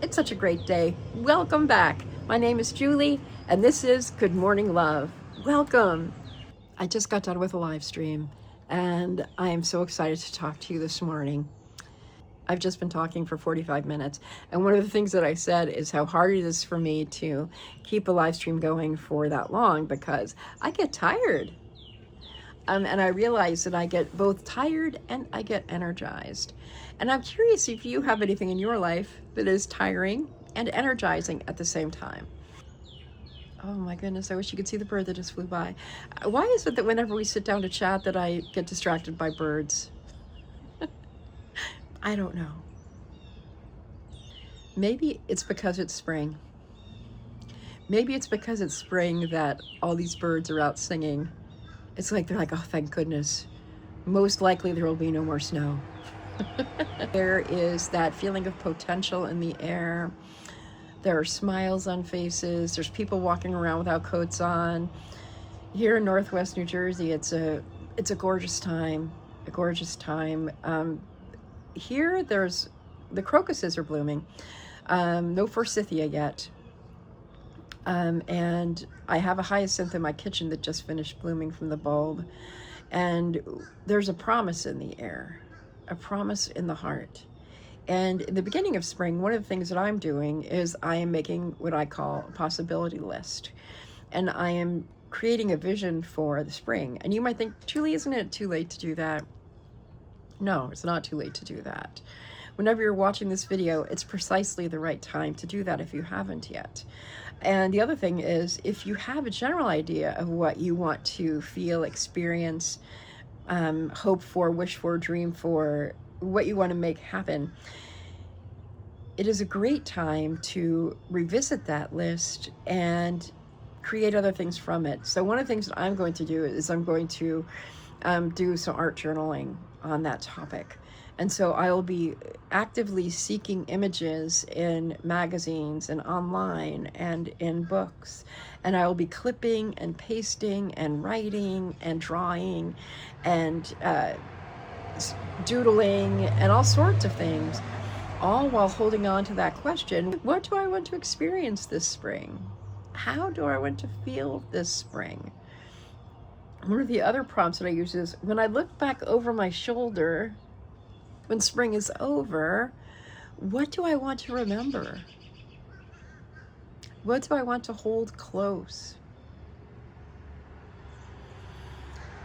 It's such a great day. Welcome back. My name is Julie, and this is Good Morning Love. Welcome. I just got done with a live stream, and I am so excited to talk to you this morning. I've just been talking for 45 minutes, and one of the things that I said is how hard it is for me to keep a live stream going for that long because I get tired. And I realize that I get both tired and I get energized. And I'm curious if you have anything in your life that is tiring and energizing at the same time. Oh my goodness, I wish you could see the bird that just flew by. Why is it that whenever we sit down to chat that I get distracted by birds? I don't know. Maybe it's because it's spring. Maybe it's because it's spring that all these birds are out singing. It's like they're like, oh, thank goodness. Most likely there will be no more snow. There is that feeling of potential in the air. There are smiles on faces. There's people walking around without coats on. Here in Northwest New Jersey, it's a gorgeous time. A gorgeous time. Here, there's the crocuses are blooming. No forsythia yet. And I have a hyacinth in my kitchen that just finished blooming from the bulb. And there's a promise in the air, a promise in the heart. And in the beginning of spring, one of the things that I'm doing is I am making what I call a possibility list. And I am creating a vision for the spring. And you might think, Julie, isn't it too late to do that? No, it's not too late to do that. Whenever you're watching this video, it's precisely the right time to do that if you haven't yet. And the other thing is, if you have a general idea of what you want to feel, experience, hope for, wish for, dream for, what you want to make happen, it is a great time to revisit that list and create other things from it. So one of the things that I'm going to do is I'm going to do some art journaling on that topic. And so I will be actively seeking images in magazines and online and in books. And I will be clipping and pasting and writing and drawing and doodling and all sorts of things, all while holding on to that question, what do I want to experience this spring? How do I want to feel this spring? One of the other prompts that I use is when I look back over my shoulder, when spring is over, what do I want to remember? What do I want to hold close?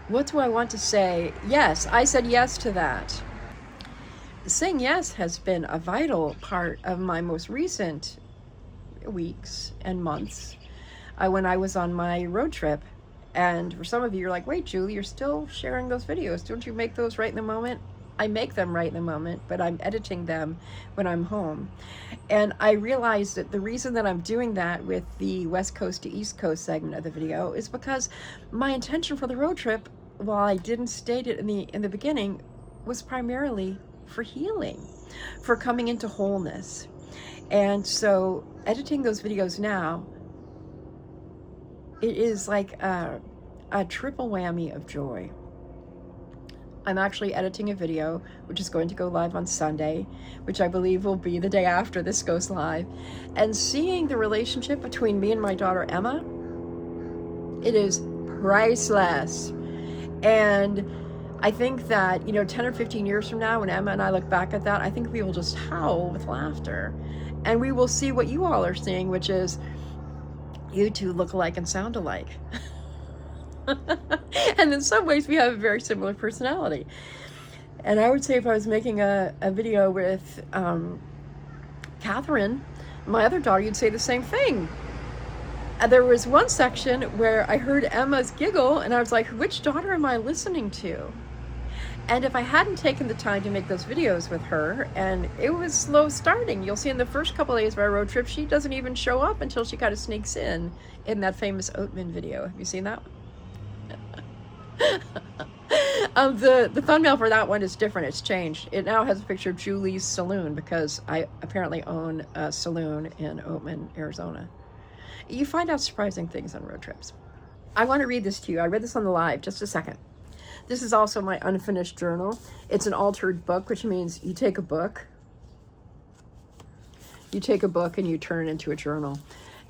What do I want to say? Yes, I said yes to that. Saying yes has been a vital part of my most recent weeks and months when I was on my road trip. And for some of you, you're like, wait, Julie, you're still sharing those videos. Don't you make those right in the moment? I make them right in the moment, but I'm editing them when I'm home. And I realized that the reason that I'm doing that with the West Coast to East Coast segment of the video is because my intention for the road trip, while I didn't state it in the beginning, was primarily for healing, for coming into wholeness. And so editing those videos now, it is like a triple whammy of joy. I'm actually editing a video, which is going to go live on Sunday, which I believe will be the day after this goes live. And seeing the relationship between me and my daughter, Emma, it is priceless. And I think that, 10 or 15 years from now, when Emma and I look back at that, I think we will just howl with laughter. And we will see what you all are seeing, which is you two look alike and sound alike. And in some ways we have a very similar personality. And I would say if I was making a video with Catherine, my other daughter, you'd say the same thing. There was one section where I heard Emma's giggle and I was like, which daughter am I listening to? And if I hadn't taken the time to make those videos with her, and it was slow starting, you'll see in the first couple of days of our road trip, she doesn't even show up until she kind of sneaks in that famous Oatman video. Have you seen that one? The thumbnail for that one is different. It's changed. It now has a picture of Julie's Saloon because I apparently own a saloon in Oatman, Arizona. You find out surprising things on road trips. I want to read this to you. I read this on the live. Just a second. This is also my unfinished journal. It's an altered book, which means you take a book, You take a book and you turn it into a journal.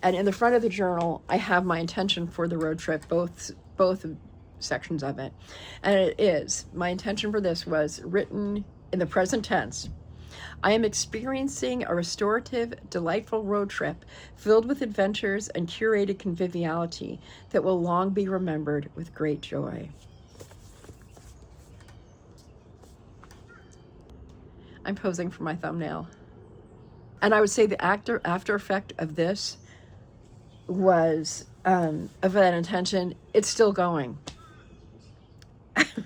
And in the front of the journal, I have my intention for the road trip, both sections of it. And it is, my intention for this was written in the present tense. I am experiencing a restorative, delightful road trip filled with adventures and curated conviviality that will long be remembered with great joy. I'm posing for my thumbnail. And I would say the after effect of this was, of that intention, it's still going.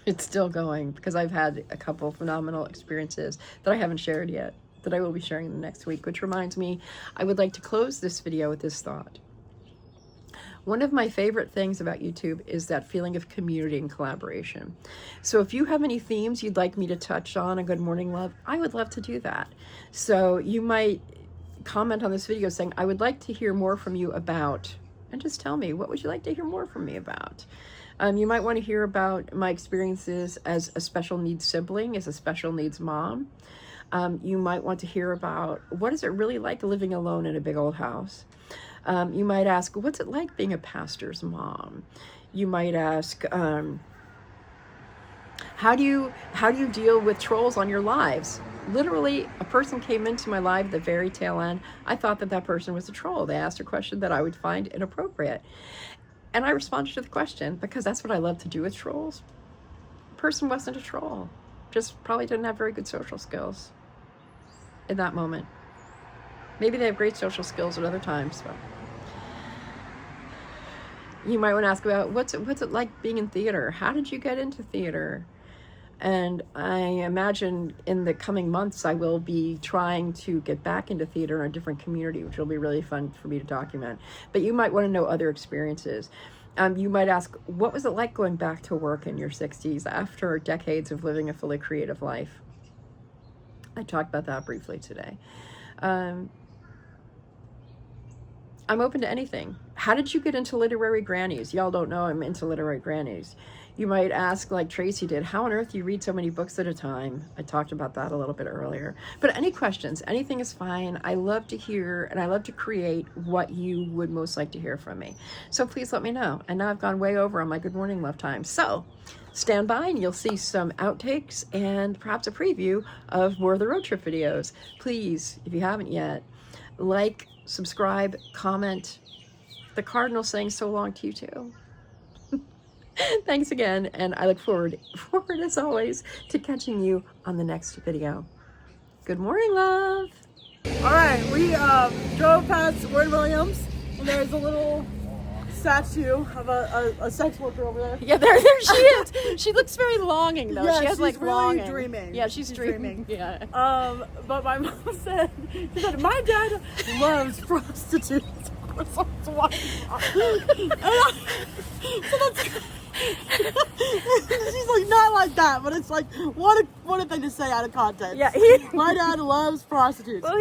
It's still going, because I've had a couple phenomenal experiences that I haven't shared yet, that I will be sharing the next week, which reminds me, I would like to close this video with this thought. One of my favorite things about YouTube is that feeling of community and collaboration. So if you have any themes you'd like me to touch on Good Morning Love, I would love to do that. So you might comment on this video saying, I would like to hear more from you about, and just tell me, what would you like to hear more from me about? You might want to hear about my experiences as a special needs sibling, as a special needs mom. You might want to hear about, what is it really like living alone in a big old house? You might ask, what's it like being a pastor's mom? You might ask, how do you deal with trolls on your lives? Literally, a person came into my live at the very tail end. I thought that person was a troll. They asked a question that I would find inappropriate. And I responded to the question, because that's what I love to do with trolls. The person wasn't a troll. Just probably didn't have very good social skills in that moment. Maybe they have great social skills at other times. But you might want to ask about, what's it like being in theater? How did you get into theater? And I imagine in the coming months, I will be trying to get back into theater in a different community, which will be really fun for me to document. But you might want to know other experiences. You might ask, what was it like going back to work in your 60s after decades of living a fully creative life? I talked about that briefly today. I'm open to anything. How did you get into literary grannies? Y'all don't know I'm into literary grannies. You might ask, like Tracy did, how on earth do you read so many books at a time? I talked about that a little bit earlier. But any questions, anything is fine. I love to hear and I love to create what you would most like to hear from me. So please let me know. And now I've gone way over on my Good Morning Love time. So stand by and you'll see some outtakes and perhaps a preview of more of the road trip videos. Please, if you haven't yet, like, subscribe, comment. The Cardinal saying so long to you too. Thanks again, and I look forward as always to catching you on the next video. Good morning, love. All right, we drove past Warren Williams, and there's a little statue of a sex worker over there. Yeah, there she is. She looks very longing though. Yeah, she has like really longing. Dreaming. Yeah, she's dreaming. Yeah. But my mom said, my dad loves prostitutes. So that's. She's like, not like that, but it's like, what a thing to say out of context. Yeah, my dad loves prostitutes. Well,